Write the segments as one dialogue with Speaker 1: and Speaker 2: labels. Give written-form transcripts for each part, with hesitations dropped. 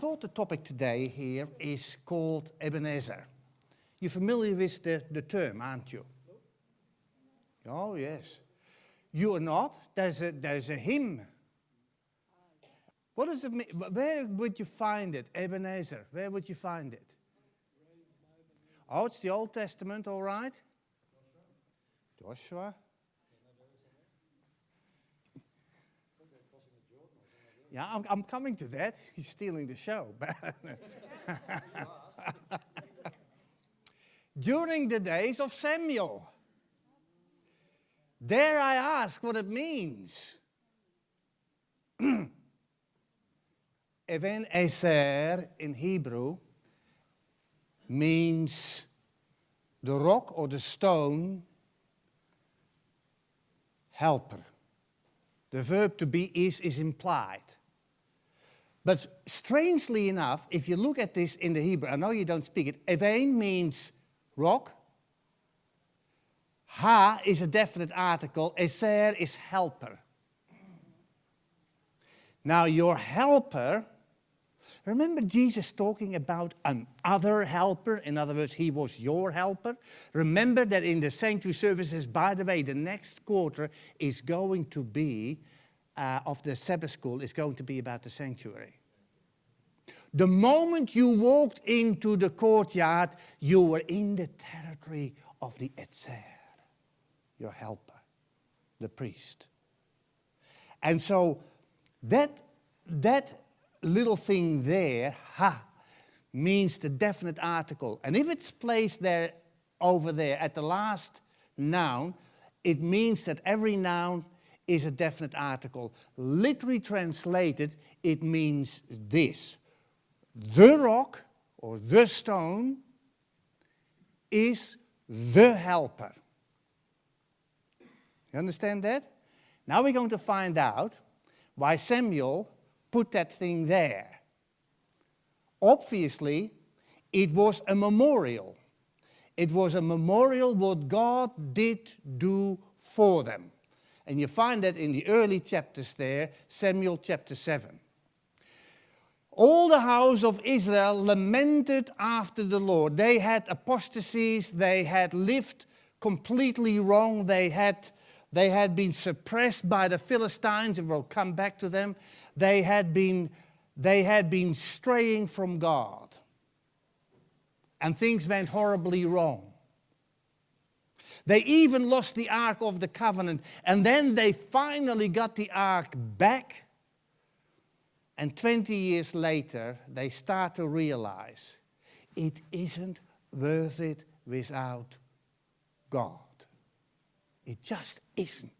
Speaker 1: thought the topic today here is called Ebenezer. You're familiar with the term, aren't you? Oh, yes. You are not? There's a hymn. What does it mean? Where would you find it? Ebenezer. Where would you find it? Oh, it's the Old Testament, all right? Joshua. Yeah, I'm coming to that. He's stealing the show. During the days of Samuel. Dare I ask what it means? Ebenezer in Hebrew means the rock or the stone helper. The verb to be is implied. But strangely enough, if you look at this in the Hebrew, I know you don't speak it, Even means rock. Ha is a definite article. Ezer is helper. Now your helper, remember Jesus talking about another helper? In other words, he was your helper. Remember that in the sanctuary services, by the way, the next quarter is going to be, of the Sabbath school, is going to be about the sanctuary. The moment you walked into the courtyard, you were in the territory of the Ezer, your helper, the priest. And so that little thing there, ha, means the definite article. And if it's placed there, over there, at the last noun, it means that every noun is a definite article. Literally translated, it means this. The rock, or the stone, is the helper. You understand that? Now we're going to find out why Samuel put that thing there. Obviously, it was a memorial. It was a memorial what God did do for them. And you find that in the early chapters there, Samuel chapter 7. All the house of Israel lamented after the Lord. They had apostasies, they had lived completely wrong, they had been suppressed by the Philistines, and we'll come back to them. They had been straying from God. And things went horribly wrong. They even lost the Ark of the Covenant. And then they finally got the Ark back. And 20 years later, they start to realize it isn't worth it without God. It just isn't.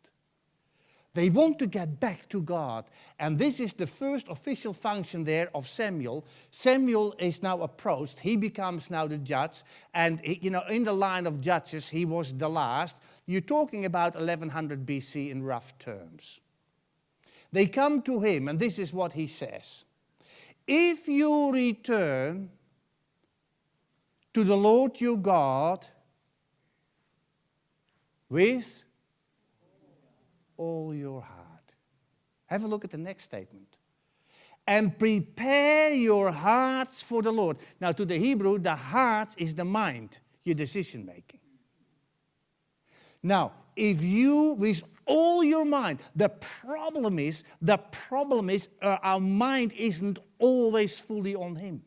Speaker 1: They want to get back to God. And this is the first official function there of Samuel. Samuel is now approached. He becomes now the judge. And, in the line of judges, he was the last. You're talking about 1100 BC in rough terms. They come to him, and this is what he says. If you return to the Lord your God with all your heart. Have a look at the next statement. And prepare your hearts for the Lord. Now to the Hebrew, the heart is the mind, your decision making. Now, if you, with all your mind, the problem is our mind isn't always fully on him.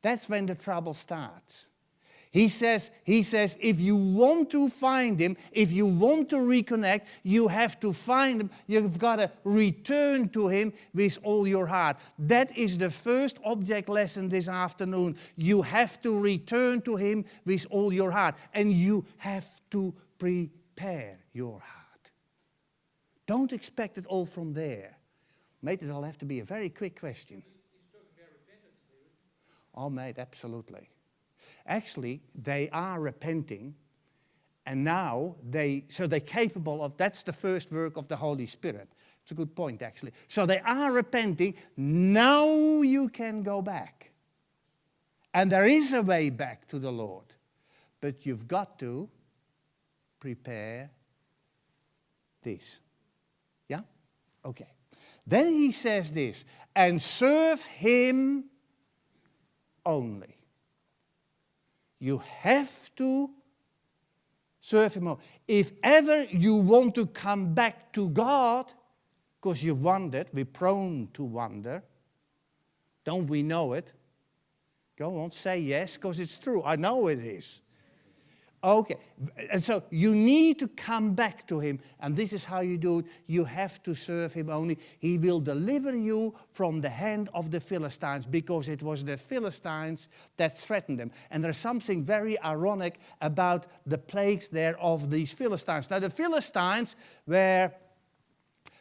Speaker 1: That's when the trouble starts. He says, if you want to find him, if you want to reconnect, you have to find him. You've got to return to him with all your heart. That is the first object lesson this afternoon. You have to return to him with all your heart. And you have to prepare your heart. Don't expect it all from there. Mate, it'll have to be a very quick question. Oh, mate, absolutely. Actually, they are repenting, and now they're capable of, that's the first work of the Holy Spirit. It's a good point, actually. So they are repenting, now you can go back. And there is a way back to the Lord, but you've got to prepare this. Yeah? Okay. Then he says this, and serve him only. You have to serve him only. If ever you want to come back to God, because you wandered, we're prone to wander, don't we know it? Go on, say yes, because it's true. I know it is. Okay, and so you need to come back to him, and this is how you do it. You have to serve him only. He will deliver you from the hand of the Philistines, because it was the Philistines that threatened them. And there's something very ironic about the plagues there of these Philistines. Now the Philistines were,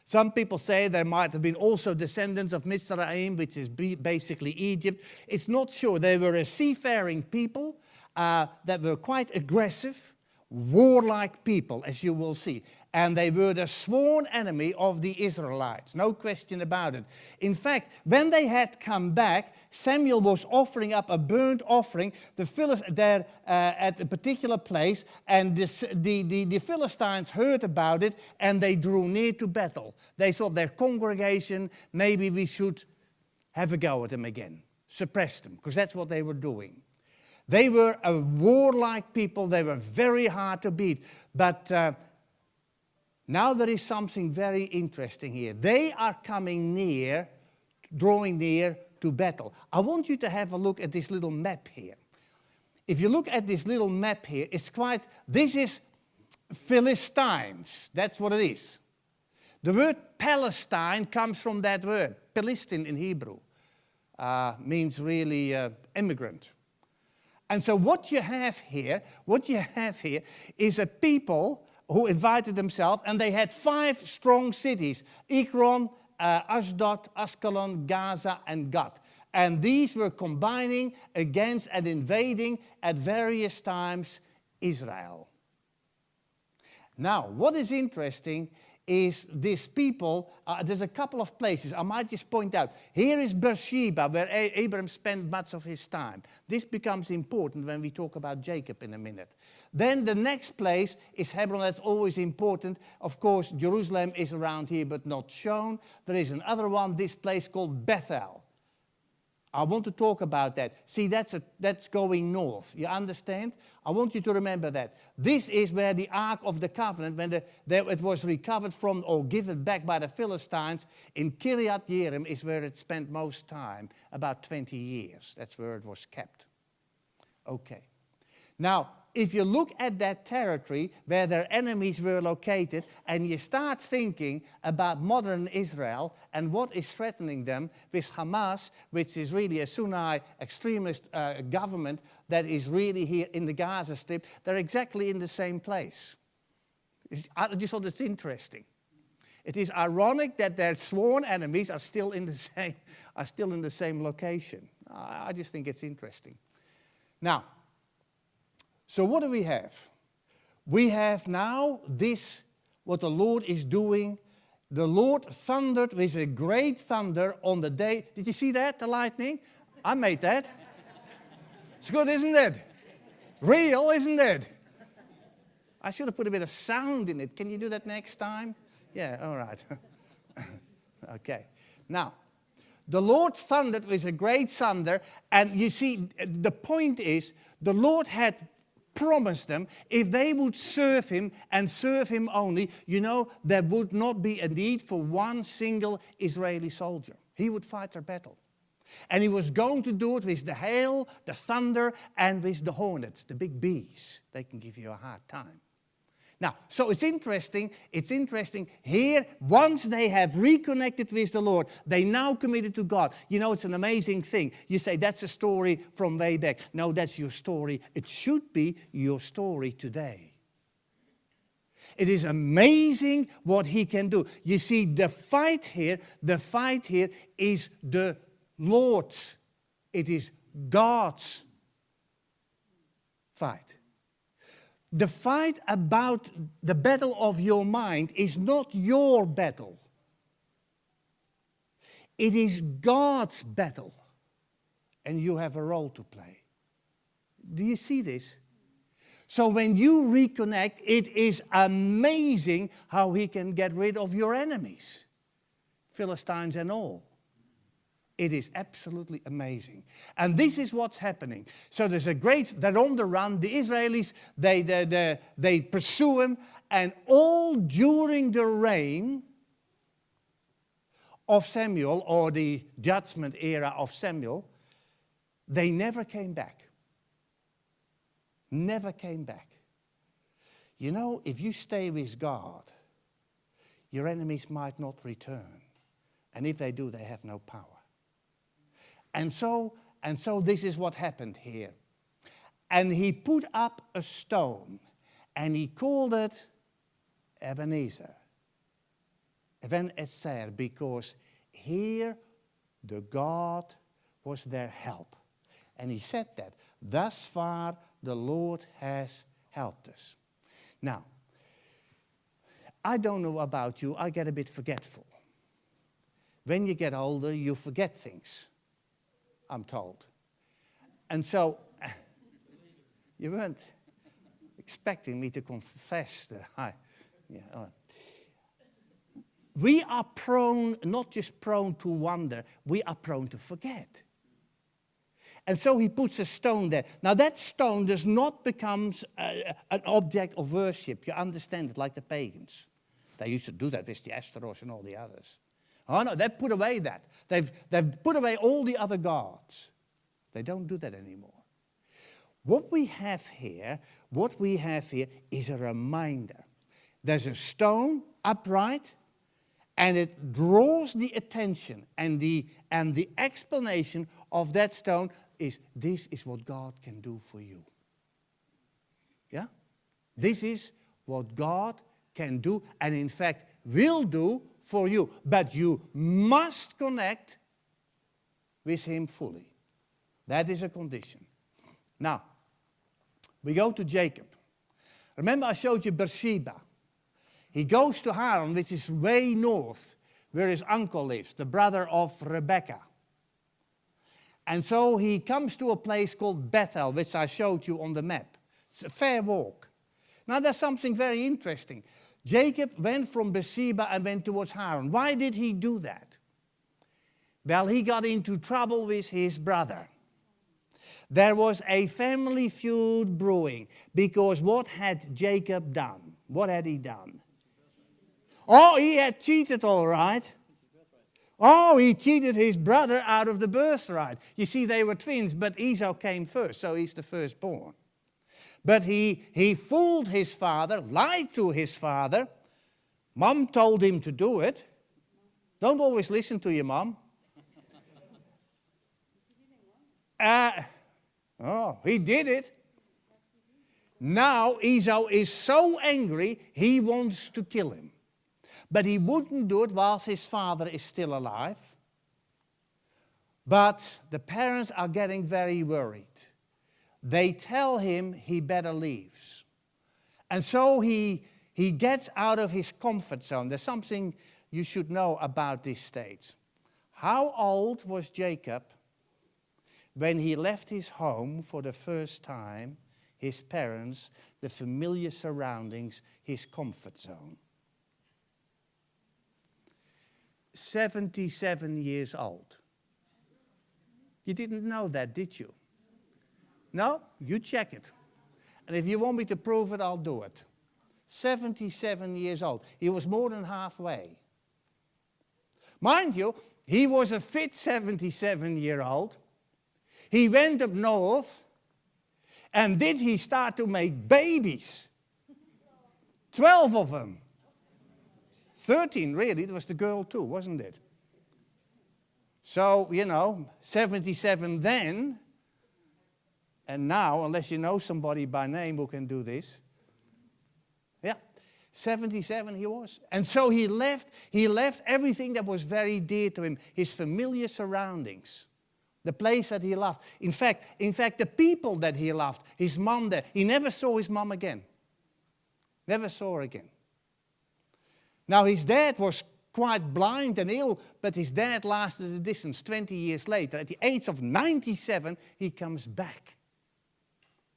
Speaker 1: some people say there might have been also descendants of Mizraim, which is basically Egypt. It's not sure. They were a seafaring people that were quite aggressive, warlike people, as you will see. And they were the sworn enemy of the Israelites, no question about it. In fact, when they had come back, Samuel was offering up a burnt offering there at a particular place, and the Philistines heard about it, and they drew near to battle. They thought, their congregation, maybe we should have a go at them again, suppress them, because that's what they were doing. They were a warlike people. They were very hard to beat. But now there is something very interesting here. They are coming near, drawing near to battle. I want you to have a look at this little map here. If you look at this little map here, this is Philistines. That's what it is. The word Palestine comes from that word. Palestine in Hebrew means really immigrant. And so what you have here is a people who invited themselves, and they had 5 strong cities: Ekron, Ashdod, Ascalon, Gaza, and Gath. And these were combining against and invading at various times Israel. Now, what is interesting is these people, there's a couple of places I might just point out. Here is Beersheba, where Abraham spent much of his time. This becomes important when we talk about Jacob in a minute. Then the next place is Hebron. That's always important. Of course, Jerusalem is around here, but not shown. There is another one, this place called Bethel. I want to talk about that. See, that's going north. You understand? I want you to remember that. This is where the Ark of the Covenant, when it was recovered from or given back by the Philistines, in Kiryat Jearim is where it spent most time, about 20 years. That's where it was kept. Okay. Now, if you look at that territory where their enemies were located, and you start thinking about modern Israel and what is threatening them with Hamas, which is really a Sunni extremist government that is really here in the Gaza Strip, they're exactly in the same place. I just thought it's interesting. It is ironic that their sworn enemies are still in the same location. I just think it's interesting. Now, so what do we have? We have now this, what the Lord is doing. The Lord thundered with a great thunder on the day. Did you see that, the lightning? I made that. It's good, isn't it? Real, isn't it? I should have put a bit of sound in it. Can you do that next time? Yeah, all right. Okay. Now, the Lord thundered with a great thunder. And you see, the point is, the Lord had promised them, if they would serve him and serve him only, there would not be a need for one single Israeli soldier. He would fight their battle. And he was going to do it with the hail, the thunder, and with the hornets, the big bees. They can give you a hard time. Now, so it's interesting here, once they have reconnected with the Lord, they now committed to God. It's an amazing thing. You say, that's a story from way back. No, that's your story. It should be your story today. It is amazing what he can do. You see, the fight here is the Lord's. It is God's fight. The fight about the battle of your mind is not your battle. It is God's battle. And you have a role to play. Do you see this? So when you reconnect, it is amazing how he can get rid of your enemies. Philistines and all. It is absolutely amazing. And this is what's happening. So there's they're on the run. The Israelis, they pursue him. And all during the reign of Samuel, or the judgment era of Samuel, they never came back. Never came back. You know, if you stay with God, your enemies might not return. And if they do, they have no power. And so this is what happened here. And he put up a stone, and he called it Ebenezer. Ebenezer, because here the God was their help. And he said that, thus far the Lord has helped us. Now, I don't know about you, I get a bit forgetful. When you get older, you forget things, I'm told. And so, you weren't expecting me to confess that we are prone, not just prone to wonder, we are prone to forget. And so he puts a stone there. Now that stone does not become an object of worship. You understand it, like the pagans. They used to do that with the Astaroth and all the others. Oh no, they've put away that. They've put away all the other gods. They don't do that anymore. What we have here is a reminder. There's a stone upright, and it draws the attention, and the explanation of that stone is, this is what God can do for you. Yeah? This is what God can do, and in fact will do for you. But you must connect with him fully. That is a condition. Now, we go to Jacob. Remember I showed you Beersheba. He goes to Haran, which is way north, where his uncle lives, the brother of Rebekah. And so he comes to a place called Bethel, which I showed you on the map. It's a fair walk. Now there's something very interesting. Jacob went from Beersheba and went towards Haran. Why did he do that? Well, he got into trouble with his brother. There was a family feud brewing, because what had Jacob done? What had he done? Oh, he had cheated, all right. Oh, he cheated his brother out of the birthright. You see, they were twins, but Esau came first, so he's the firstborn. But he fooled his father, lied to his father. Mom told him to do it. Don't always listen to your mom. He did it. Now Esau is so angry, he wants to kill him. But he wouldn't do it whilst his father is still alive. But the parents are getting very worried. They tell him he better leave. And so he gets out of his comfort zone. There's something you should know about this stage. How old was Jacob when he left his home for the first time, his parents, the familiar surroundings, his comfort zone? 77 years old. You didn't know that, did you? No? You check it. And if you want me to prove it, I'll do it. 77 years old. He was more than halfway. Mind you, he was a fit 77-year-old. He went up north, and did he start to make babies? 12 of them. 13, really. It was the girl too, wasn't it? So, 77 then, and now, unless you know somebody by name who can do this. Yeah, 77 he was. And so he left everything that was very dear to him, his familiar surroundings, the place that he loved. In fact, the people that he loved, his mom there. He never saw his mom again. Never saw her again. Now, his dad was quite blind and ill, but his dad lasted a distance. 20 years later, at the age of 97, he comes back.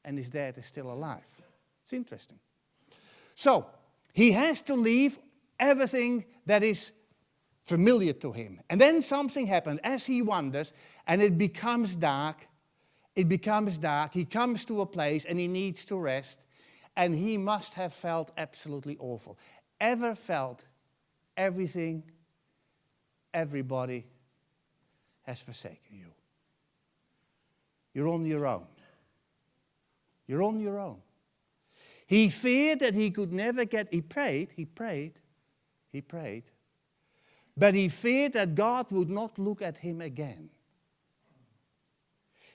Speaker 1: And his dad is still alive. It's interesting. So, he has to leave everything that is familiar to him. And then something happened as he wanders, and it becomes dark. It becomes dark. He comes to a place and he needs to rest, and he must have felt absolutely awful. Ever felt everything, everybody has forsaken you? You're on your own. You're on your own. He feared that he could never he prayed, but he feared that God would not look at him again.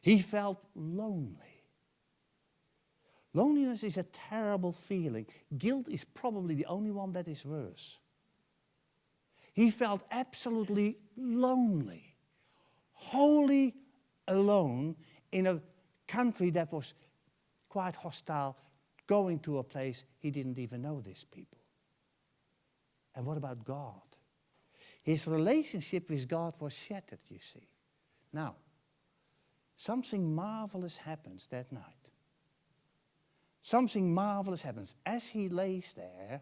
Speaker 1: He felt lonely. Loneliness is a terrible feeling. Guilt is probably the only one that is worse. He felt absolutely lonely, wholly alone in a country that was quite hostile, going to a place he didn't even know these people. And what about God? His relationship with God was shattered, you see. Now, something marvelous happens that night. Something marvelous happens. As he lays there,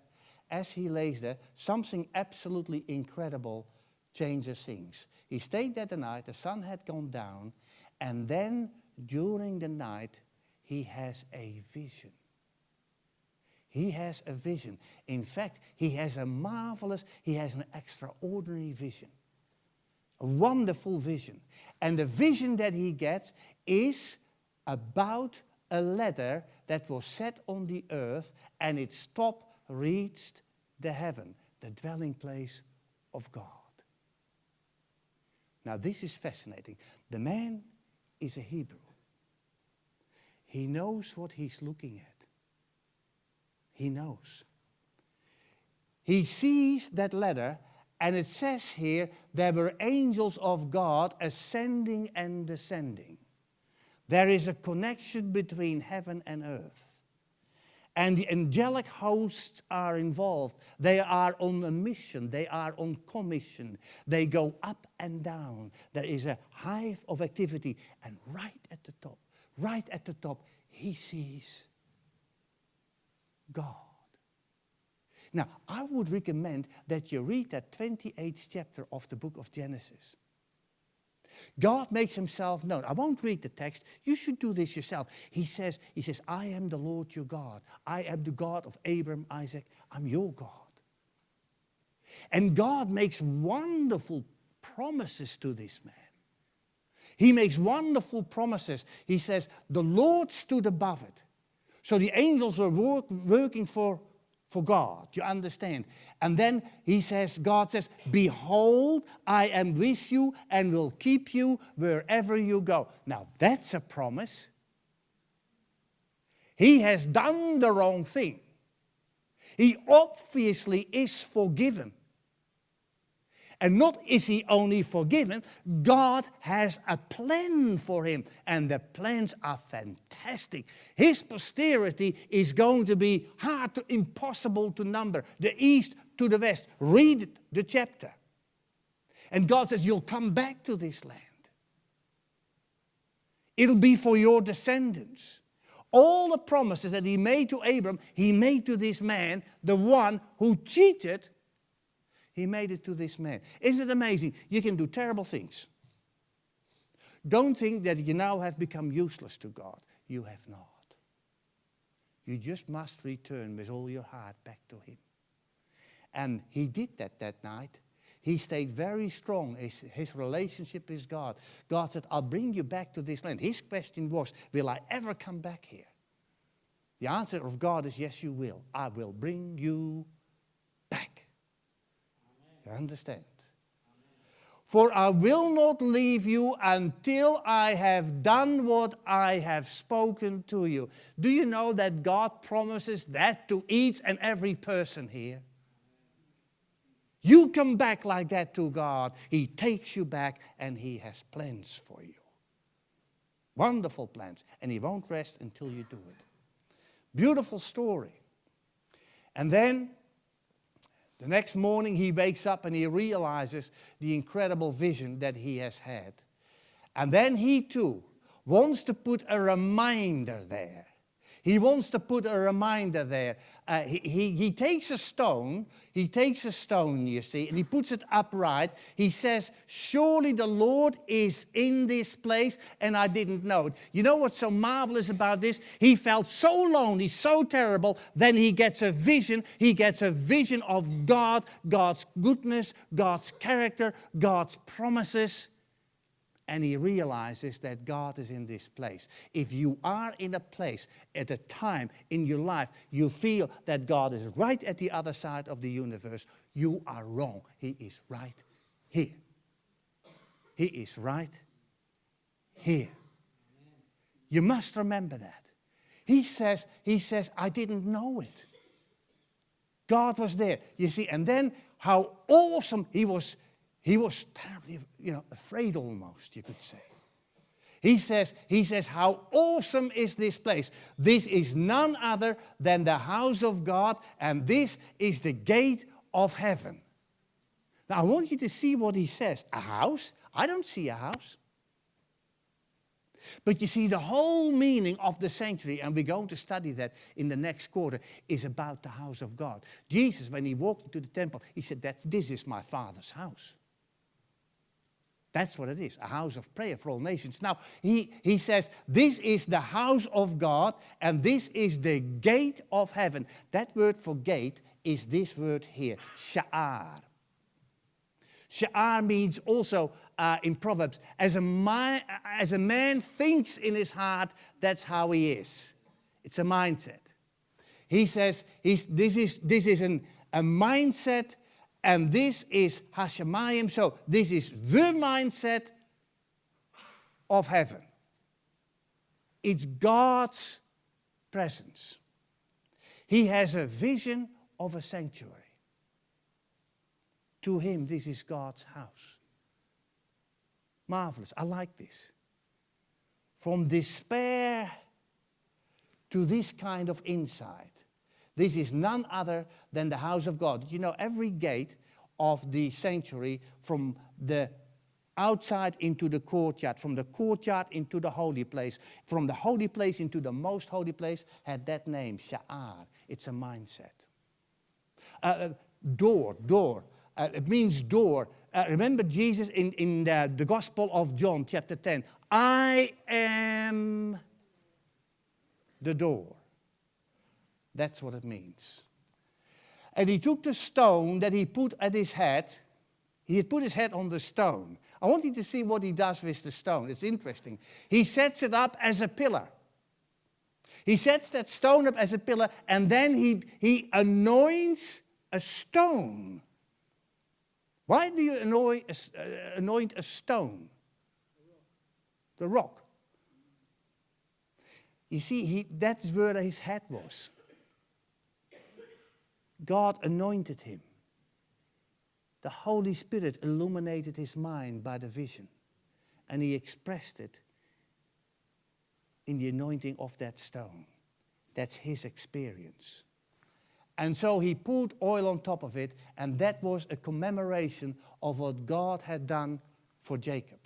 Speaker 1: something absolutely incredible changes things. He stayed there the night, the sun had gone down, and then during the night, he has a vision. He has a vision. In fact, he has an extraordinary vision. A wonderful vision. And the vision that he gets is about a ladder that was set on the earth, and its top reached the heaven, the dwelling place of God. Now this is fascinating. The man is a Hebrew. He knows what he's looking at. He knows. He sees that ladder, and it says here there were angels of God ascending and descending. There is a connection between heaven and earth. And the angelic hosts are involved. They are on a mission. They are on commission. They go up and down. There is a hive of activity. And right at the top, he sees God. Now, I would recommend that you read that 28th chapter of the book of Genesis. God makes himself known. I won't read the text. You should do this yourself. He says, I am the Lord your God. I am the God of Abraham, Isaac. I'm your God. And God makes wonderful promises to this man. He makes wonderful promises. He says, the Lord stood above it. So the angels were working for God, you understand. And then God says, behold, I am with you and will keep you wherever you go. Now that's a promise. He has done the wrong thing. He obviously is forgiven. And not is he only forgiven, God has a plan for him. And the plans are fantastic. His posterity is going to be impossible to number. The east to the west. Read the chapter. And God says, you'll come back to this land. It'll be for your descendants. All the promises that he made to Abram, he made to this man, the one who cheated. He made it to this man. Isn't it amazing? You can do terrible things. Don't think that you now have become useless to God. You have not. You just must return with all your heart back to him. And he did that night. He stayed very strong, his relationship with God. God said, I'll bring you back to this land. His question was, will I ever come back here? The answer of God is, yes, you will. I will bring you back. You understand? For I will not leave you until I have done what I have spoken to you. Do you know that God promises that to each and every person here? You come back like that to God. He takes you back and he has plans for you. Wonderful plans. And he won't rest until you do it. Beautiful story. And then the next morning he wakes up and he realizes the incredible vision that he has had. And then he too wants to put a reminder there. He wants to put a reminder there. He takes a stone, you see, and he puts it upright. He says, surely the Lord is in this place, and I didn't know it. You know what's so marvelous about this? He felt so lonely, so terrible, then he gets a vision. He gets a vision of God, God's goodness, God's character, God's promises. And he realizes that God is in this place. If you are in a place at a time in your life, you feel that God is right at the other side of the universe, you are wrong. He is right here. He is right here. You must remember that. He says, I didn't know it. God was there. You see, and then how awesome he was terribly, afraid almost, you could say. He says, how awesome is this place? This is none other than the house of God, and this is the gate of heaven. Now, I want you to see what he says. A house? I don't see a house. But you see, the whole meaning of the sanctuary, and we're going to study that in the next quarter, is about the house of God. Jesus, when he walked into the temple, he said that this is my Father's house. That's what it is, a house of prayer for all nations. Now, he says, this is the house of God, and this is the gate of heaven. That word for gate is this word here, sha'ar. Sha'ar means also, in Proverbs, as a man thinks in his heart, that's how he is. It's a mindset. He says, this is a mindset. And this is Hashemayim, so this is the mindset of heaven. It's God's presence. He has a vision of a sanctuary. To him, this is God's house. Marvelous, I like this. From despair to this kind of insight. This is none other than the house of God. You know, every gate of the sanctuary, from the outside into the courtyard, from the courtyard into the holy place, from the holy place into the most holy place, had that name, Sha'ar. It's a mindset. Door. It means door. Remember Jesus in the Gospel of John, chapter 10. I am the door. That's what it means. And he took the stone that he put at his head. He had put his head on the stone. I want you to see what he does with the stone. It's interesting. He sets it up as a pillar. He sets that stone up as a pillar, and then he anoints a stone. Why do you anoint a stone? The rock. You see, that's where his head was. God anointed him. The Holy Spirit illuminated his mind by the vision. And he expressed it in the anointing of that stone. That's his experience. And so he poured oil on top of it, and that was a commemoration of what God had done for Jacob.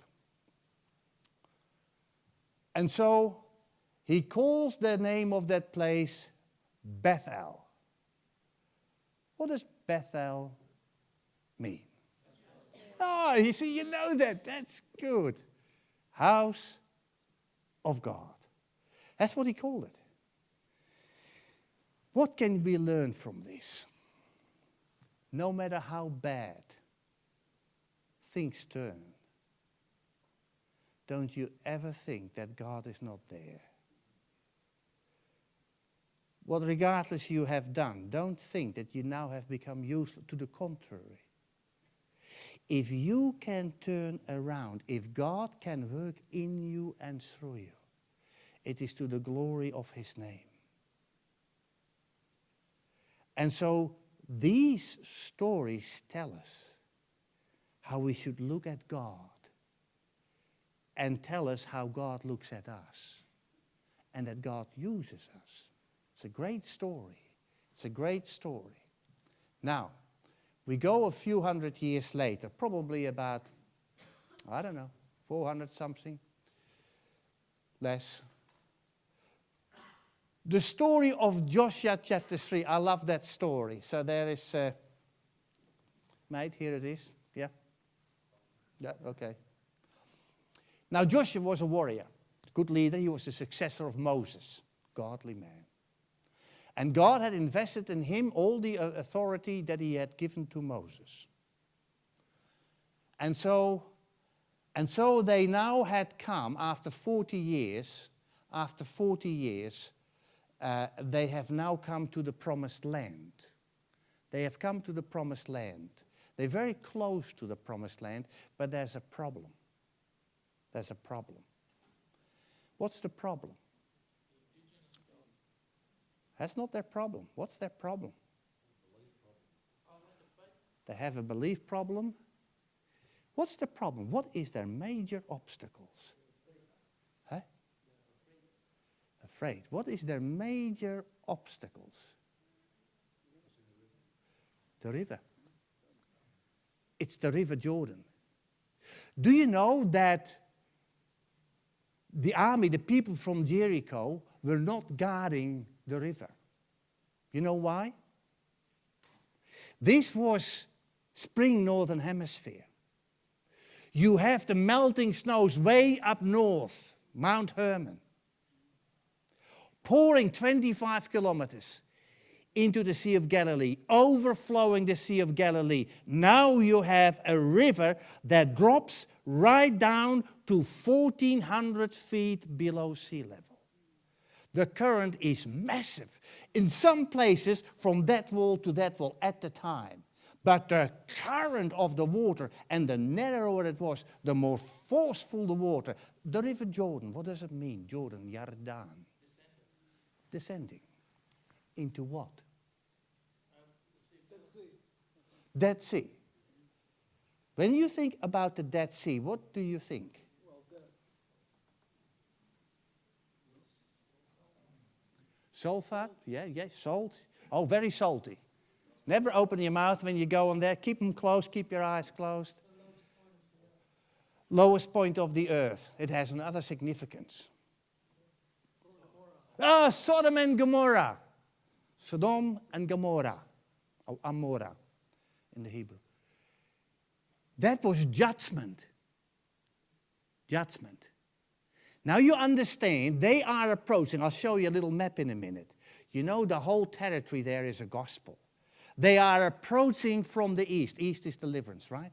Speaker 1: And so he calls the name of that place Bethel. What does Bethel mean? Oh, you see, you know that. That's good. House of God. That's what he called it. What can we learn from this? No matter how bad things turn, don't you ever think that God is not there. What regardless you have done, don't think that you now have become useless. To the contrary. If you can turn around, if God can work in you and through you, it is to the glory of his name. And so these stories tell us how we should look at God and tell us how God looks at us and that God uses us. It's a great story. It's a great story. Now, we go a few hundred years later, probably about, 400 something, less. The story of Joshua chapter 3, I love that story. So there is, mate, here it is. Yeah? Yeah, okay. Now Joshua was a warrior, good leader. He was the successor of Moses, godly man. And God had invested in him all the authority that he had given to Moses. And so they now had come, after 40 years, they have now come to the promised land. They have come to the promised land. They're very close to the promised land, but there's a problem. There's a problem. What's the problem? That's not their problem. What's their problem? They have a belief problem. What's the problem? What is their major obstacles? Huh? Afraid. What is their major obstacles? The river. It's the River Jordan. Do you know that the army, the people from Jericho, were not guarding the river? You know why? This was spring northern hemisphere. You have the melting snows way up north, Mount Hermon, pouring 25 kilometers into the Sea of Galilee, overflowing the Sea of Galilee. Now you have a river that drops right down to 1,400 feet below sea level. The current is massive. In some places, from that wall to that wall at the time. But the current of the water, and the narrower it was, the more forceful the water. The River Jordan, what does it mean? Jordan, Yardan. Descending. Into what? Dead Sea. When you think about the Dead Sea, what do you think? Sulfate? Yeah, salt. Oh, very salty. Never open your mouth when you go on there. Keep them closed, keep your eyes closed. Lowest point of the earth. It has another significance. Ah, Sodom and Gomorrah. Sodom and Gomorrah. Or Amorah in the Hebrew. That was judgment. Judgment. Now you understand, they are approaching. I'll show you a little map in a minute. You know, the whole territory there is a gospel. They are approaching from the east. East is deliverance, right?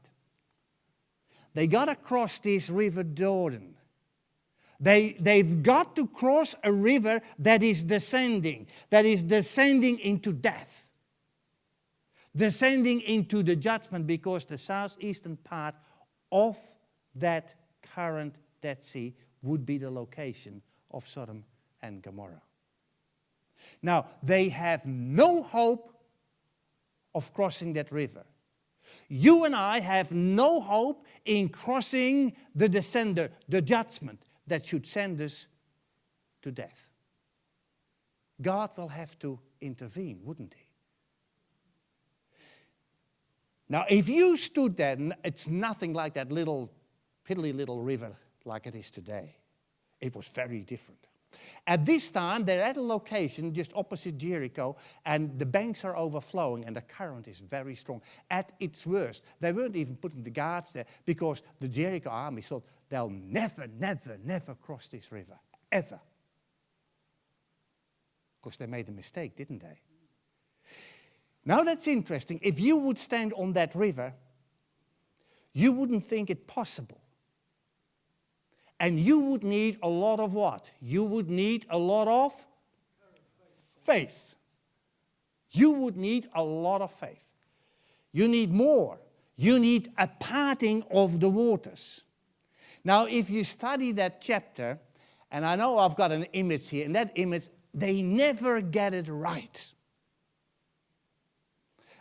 Speaker 1: They got to cross this River Jordan. They've got to cross a river that is descending into death. Descending into the judgment, because the southeastern part of that current Dead Sea would be the location of Sodom and Gomorrah. Now, they have no hope of crossing that river. You and I have no hope in crossing the descender, the judgment that should send us to death. God will have to intervene, wouldn't he? Now, if you stood there, it's nothing like that little, piddly little river like it is today. It was very different. At this time, they're at a location just opposite Jericho, and the banks are overflowing, and the current is very strong. At its worst, they weren't even putting the guards there, because the Jericho army thought they'll never cross this river, ever. Because they made a mistake, didn't they? Now that's interesting. If you would stand on that river, you wouldn't think it possible. And you would need a lot of what? You would need a lot of faith. You would need a lot of faith. You need more. You need a parting of the waters. Now, if you study that chapter, and I know I've got an image here, and that image, they never get it right.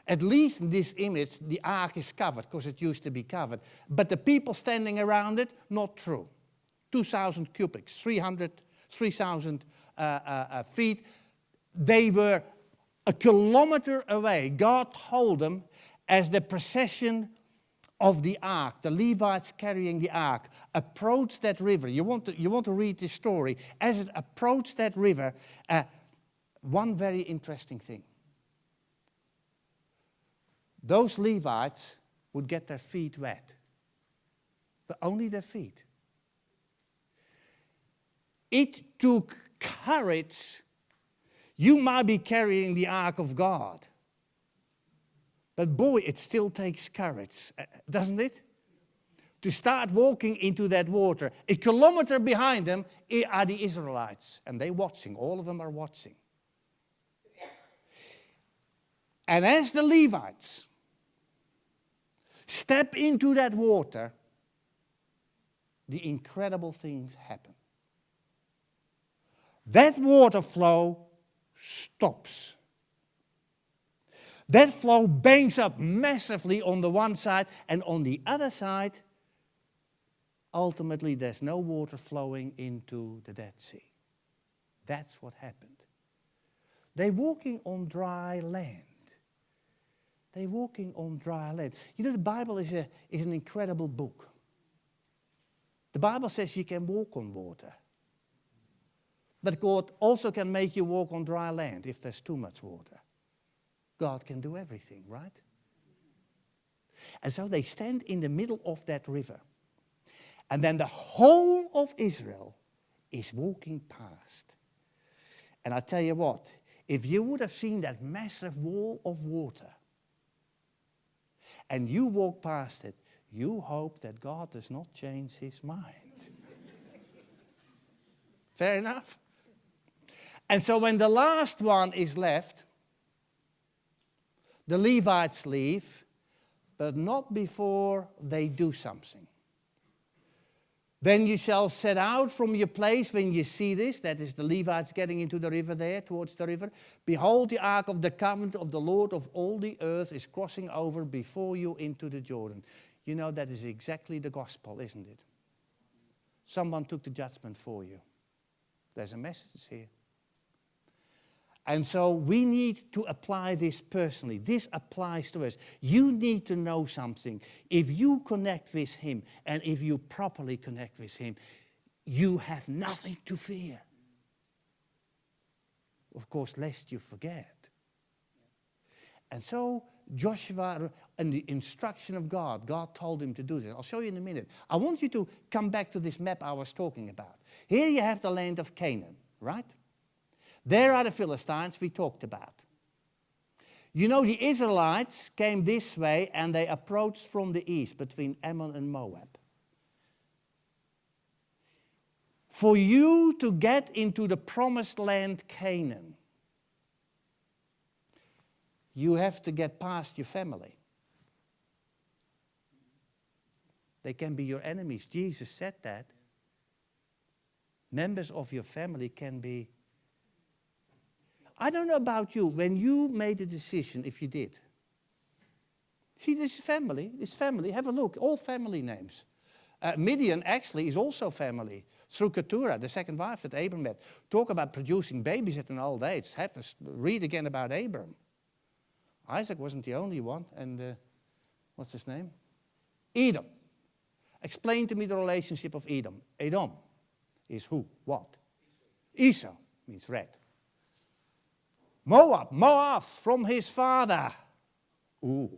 Speaker 1: At least in this image, the ark is covered, because it used to be covered. But the people standing around it, not true. 2,000 cubics, 3,000 feet. They were a kilometer away. God told them, as the procession of the ark, the Levites carrying the ark, approached that river. You want to read this story. As it approached that river, one very interesting thing. Those Levites would get their feet wet, but only their feet. It took courage. You might be carrying the ark of God, but boy, it still takes courage, doesn't it? To start walking into that water. A kilometer behind them are the Israelites, and they're watching. All of them are watching. And as the Levites step into that water, the incredible things happen. That water flow stops. That flow bangs up massively on the one side, and on the other side, ultimately there's no water flowing into the Dead Sea. That's what happened. They're walking on dry land. They're walking on dry land. You know, the Bible is an incredible book. The Bible says you can walk on water. But God also can make you walk on dry land if there's too much water. God can do everything, right? And so they stand in the middle of that river. And then the whole of Israel is walking past. And I tell you what, if you would have seen that massive wall of water and you walk past it, you hope that God does not change his mind. Fair enough? And so when the last one is left, the Levites leave, but not before they do something. Then you shall set out from your place when you see this, that is the Levites getting into the river there, towards the river. Behold, the ark of the covenant of the Lord of all the earth is crossing over before you into the Jordan. You know, that is exactly the gospel, isn't it? Someone took the judgment for you. There's a message here. And so we need to apply this personally. This applies to us. You need to know something. If you connect with him, and if you properly connect with him, you have nothing to fear. Of course, lest you forget. And so Joshua, and the instruction of God, God told him to do this. I'll show you in a minute. I want you to come back to this map I was talking about. Here you have the land of Canaan, right? There are the Philistines we talked about. You know, the Israelites came this way and they approached from the east between Ammon and Moab. For you to get into the promised land Canaan, you have to get past your family. They can be your enemies. Jesus said that. Members of your family can be. I don't know about you, when you made a decision, if you did. See, this is family, have a look, all family names. Midian actually is also family. Through Keturah, the second wife that Abram met. Talk about producing babies at an old age. Have us read again about Abram. Isaac wasn't the only one, and what's his name? Edom. Explain to me the relationship of Edom. Edom is who, what? Esau means red. Moab from his father. Ooh,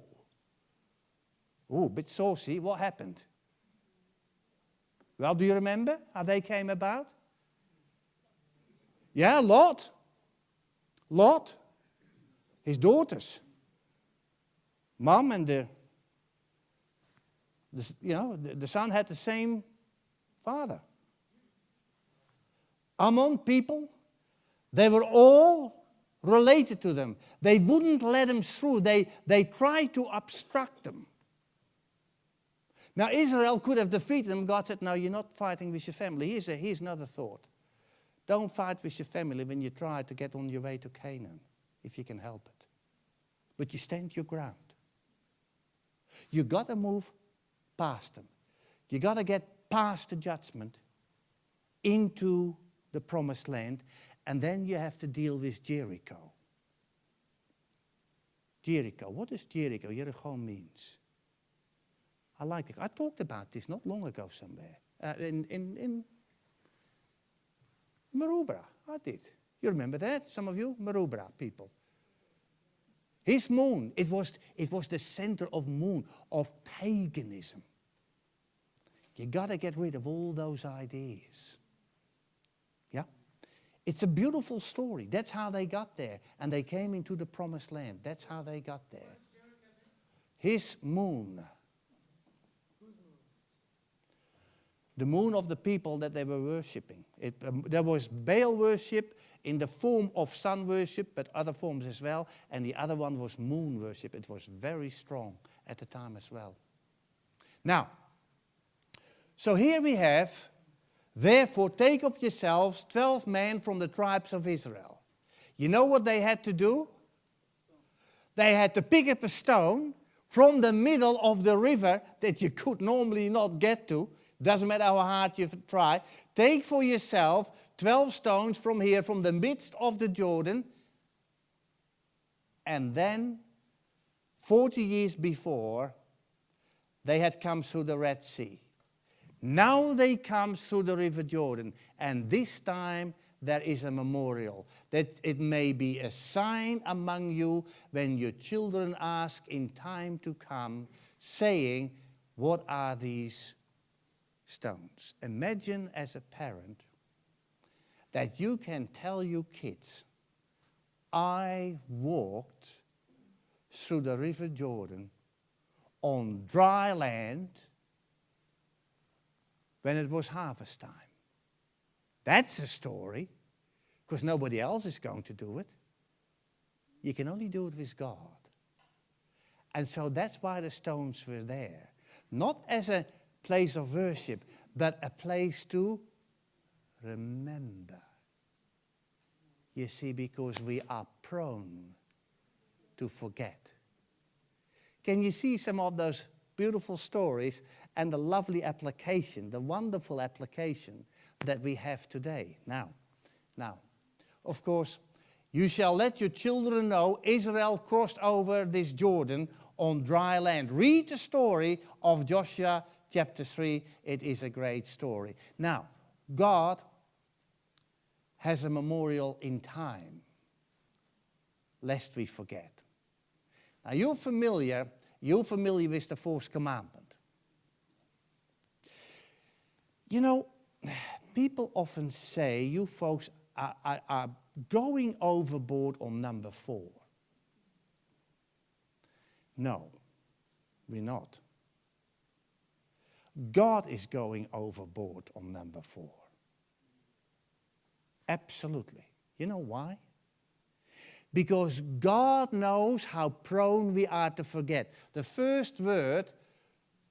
Speaker 1: bit saucy. What happened? Well, do you remember how they came about? Yeah, Lot, his daughters. Mom and the son had the same father. Ammon people, they were all related to them. They wouldn't let them through. They tried to obstruct them. Now Israel could have defeated them. God said, no, you're not fighting with your family. Here's another thought. Don't fight with your family when you try to get on your way to Canaan, if you can help it. But you stand your ground. You got to move past them. You got to get past the judgment into the promised land. And then you have to deal with Jericho. Jericho. What does Jericho? Jericho means. I like it. I talked about this not long ago somewhere. In Maroubra. I did. You remember that, some of you? Maroubra people. His moon, it was the center of moon, of paganism. You got to get rid of all those ideas. Yeah? It's a beautiful story. That's how they got there. And they came into the promised land. That's how they got there. His moon. The moon of the people that they were worshipping. There was Baal worship in the form of sun worship, but other forms as well. And the other one was moon worship. It was very strong at the time as well. Now, so here we have, therefore take of yourselves 12 men from the tribes of Israel. You know what they had to do? They had to pick up a stone from the middle of the river that you could normally not get to. Doesn't matter how hard you try. Take for yourself 12 stones from here, from the midst of the Jordan. And then, 40 years before, they had come through the Red Sea. Now they come through the river Jordan. And this time there is a memorial, that it may be a sign among you when your children ask in time to come, saying, what are these stones? Imagine as a parent that you can tell your kids, I walked through the river Jordan on dry land when it was harvest time. That's a story, because nobody else is going to do it. You can only do it with God. And so that's why the stones were there. Not as a place of worship, but a place to remember. You see, because we are prone to forget. Can you see some of those beautiful stories and the lovely application, the wonderful application that we have today? Now, of course, you shall let your children know Israel crossed over this Jordan on dry land. Read the story of Joshua chapter 3. It is a great story. Now, God has a memorial in time, lest we forget. Now, you're familiar with the fourth commandment. You know, people often say, you folks are going overboard on number 4. No, we're not. God is going overboard on number 4. Absolutely. You know why? Because God knows how prone we are to forget. The first word,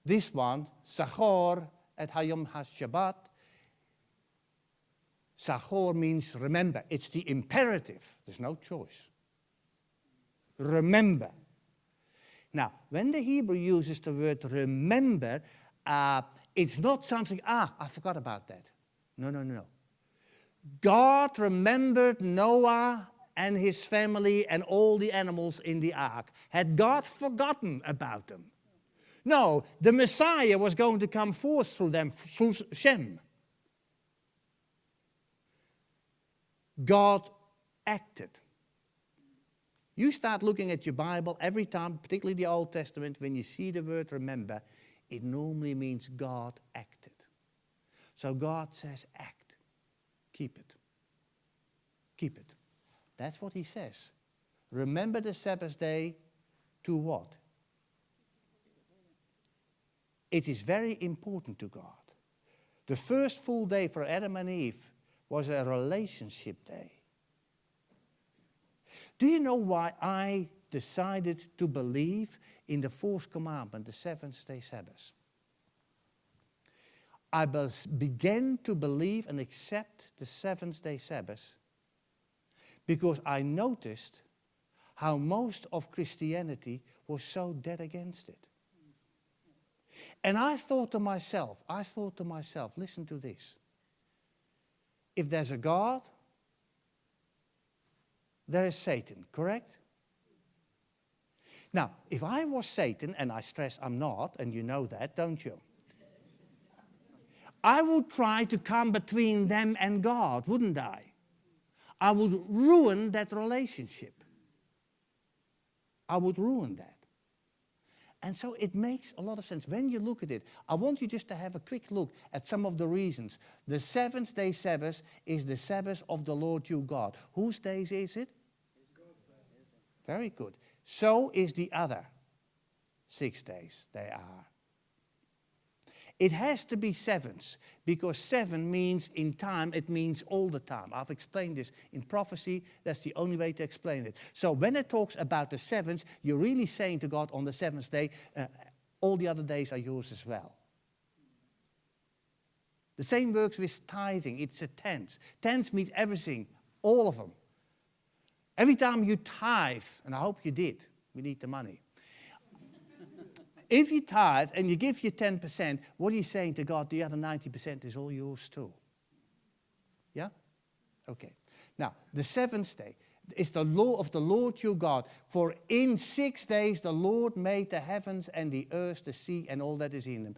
Speaker 1: this one, Zachor et Hayom HaShabbat. Zachor means remember. It's the imperative. There's no choice. Remember. Now, when the Hebrew uses the word remember, it's not something, I forgot about that. No. God remembered Noah and his family and all the animals in the ark. Had God forgotten about them? No, the Messiah was going to come forth through them, through Shem. God acted. You start looking at your Bible every time, particularly the Old Testament, when you see the word remember, it normally means God acted. So God says, act. Keep it. Keep it. That's what he says. Remember the Sabbath day to what? It is very important to God. The first full day for Adam and Eve was a relationship day. Do you know why I decided to believe in the fourth commandment, the seventh-day Sabbath? I began to believe and accept the seventh-day Sabbath because I noticed how most of Christianity was so dead against it. And I thought to myself, listen to this. If there's a God, there is Satan, correct? Now, if I was Satan, and I stress I'm not, and you know that, don't you? I would try to come between them and God, wouldn't I? I would ruin that relationship. I would ruin that. And so it makes a lot of sense. When you look at it, I want you just to have a quick look at some of the reasons. The seventh-day Sabbath is the Sabbath of the Lord your God. Whose days is it? Very good. So is the other 6 days they are. It has to be sevens, because 7 means in time, it means all the time. I've explained this in prophecy. That's the only way to explain it. So when it talks about the sevens, you're really saying to God on the seventh day, all the other days are yours as well. The same works with tithing. It's a tenth. Tenths means everything, all of them. Every time you tithe, and I hope you did, we need the money. If you tithe and you give your 10%, what are you saying to God? The other 90% is all yours too. Yeah? Okay. Now, the seventh day is the law of the Lord your God. For in 6 days the Lord made the heavens and the earth, the sea, and all that is in them.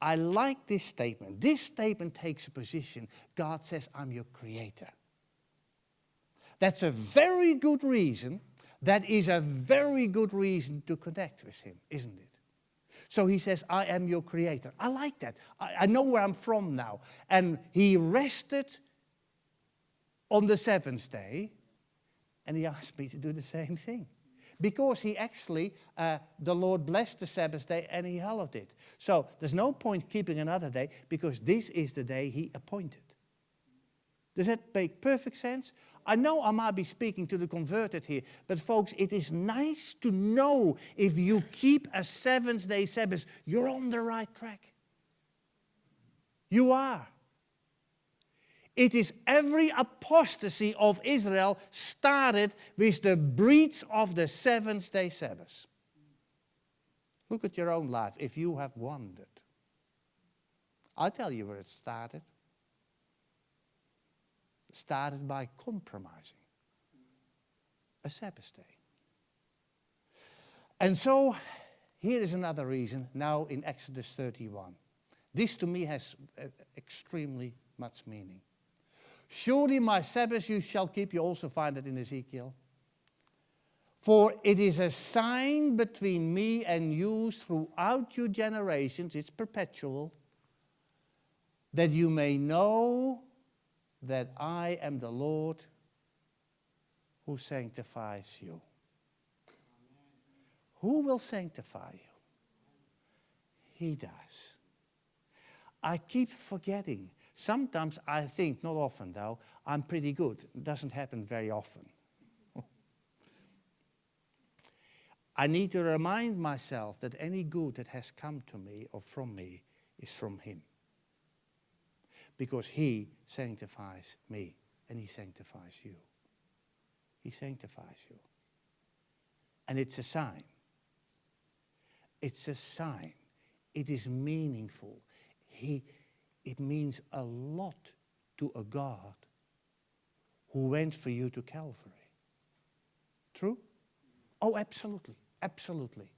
Speaker 1: I like this statement. This statement takes a position. God says, I'm your creator. That's a very good reason. That is a very good reason to connect with him, isn't it? So he says, I am your creator. I like that. I know where I'm from now. And he rested on the seventh day, and he asked me to do the same thing. Because he actually, the Lord blessed the Sabbath day and he hallowed it. So there's no point keeping another day, because this is the day he appointed. Does that make perfect sense? I know I might be speaking to the converted here, but folks, it is nice to know if you keep a seventh-day Sabbath, you're on the right track. You are. It is every apostasy of Israel started with the breach of the seventh-day Sabbath. Look at your own life if you have wondered. I'll tell you where it started. Started by compromising a Sabbath day. And so, here is another reason, now in Exodus 31. This to me has extremely much meaning. Surely my Sabbath you shall keep. You also find it in Ezekiel. For it is a sign between me and you throughout your generations, it's perpetual, that you may know that I am the Lord who sanctifies you. Who will sanctify you? He does. I keep forgetting. Sometimes I think, not often though, I'm pretty good. It doesn't happen very often. I need to remind myself that any good that has come to me or from me is from him. Because he sanctifies me and he sanctifies you. He sanctifies you. And it's a sign. It's a sign. It is meaningful. It means a lot to a God who went for you to Calvary. True? Oh, absolutely. Absolutely.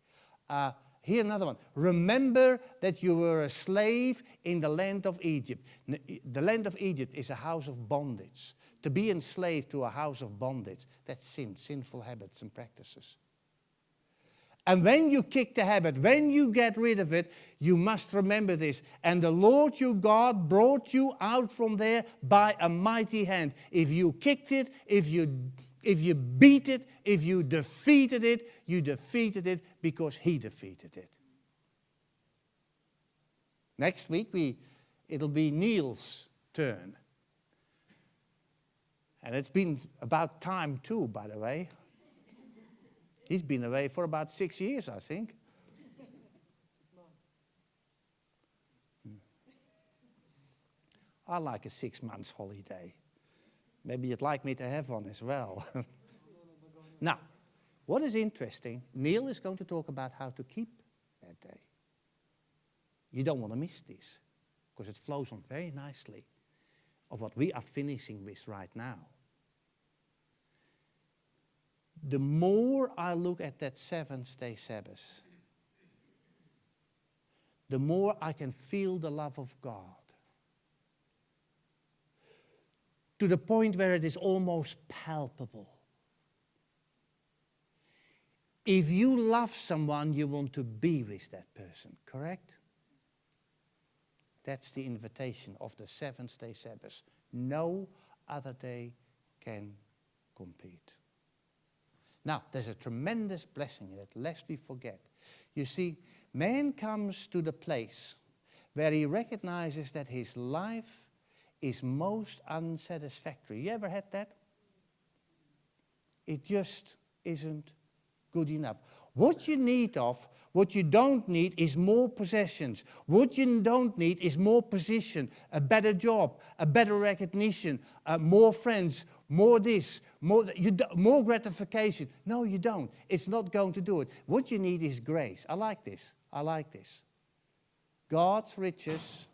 Speaker 1: Here another one. Remember that you were a slave in the land of Egypt. The land of Egypt is a house of bondage. To be enslaved to a house of bondage, that's sin, sinful habits and practices. And when you kick the habit, when you get rid of it, you must remember this. And the Lord your God brought you out from there by a mighty hand. If you kicked it, if you beat it, if you defeated it because he defeated it. Next week, it'll be Neil's turn. And it's been about time too, by the way. He's been away for about 6 years, I think.
Speaker 2: 6 months.
Speaker 1: I like a 6 months holiday. Maybe you'd like me to have one as well. Now, what is interesting, Neil is going to talk about how to keep that day. You don't want to miss this, because it flows on very nicely of what we are finishing with right now. The more I look at that seventh-day Sabbath, the more I can feel the love of God. to the point where it is almost palpable. If you love someone, you want to be with that person, correct? That's the invitation of the seventh-day Sabbath. No other day can compete. Now, there's a tremendous blessing in it, lest we forget. You see, man comes to the place where he recognizes that his life is most unsatisfactory. You ever had that? It just isn't good enough. What you don't need is more possessions. What you don't need is more position, a better job, a better recognition, more friends, more this, more gratification. No, you don't. It's not going to do it. What you need is grace. I like this. God's riches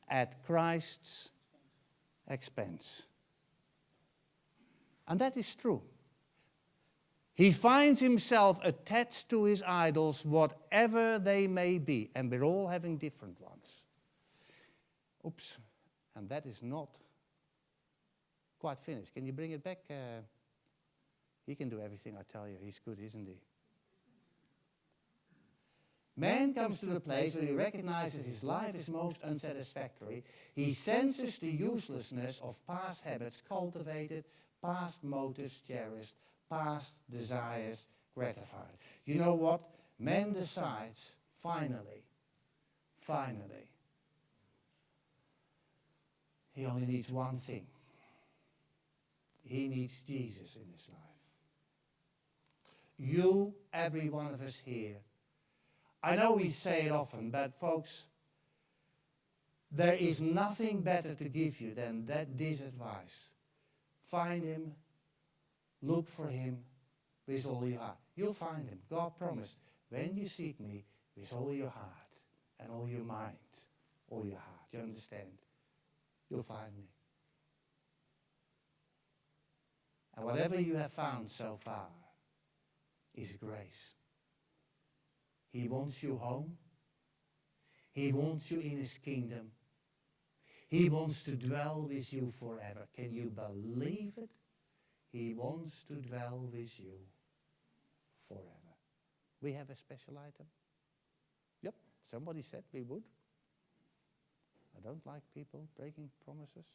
Speaker 1: at Christ's expense. And that is true. He finds himself attached to his idols, whatever they may be, and we're all having different ones. Oops, and that is not quite finished. Can you bring it back? He can do everything, I tell you. He's good, isn't he? Man comes to the place where he recognizes his life is most unsatisfactory. He senses the uselessness of past habits cultivated, past motives cherished, past desires gratified. You know what? Man decides, finally, he only needs one thing. He needs Jesus in his life. You, every one of us here, I know we say it often, but folks, there is nothing better to give you than this advice. Find him. Look for him with all your heart. You'll find him. God promised, when you seek me with all your heart and all your mind, all your heart, you understand? You'll find me. And whatever you have found so far is grace. He wants you home. He wants you in his kingdom. He wants to dwell with you forever. Can you believe it? He wants to dwell with you forever. We have a special item. Yep, somebody said we would. I don't like people breaking promises.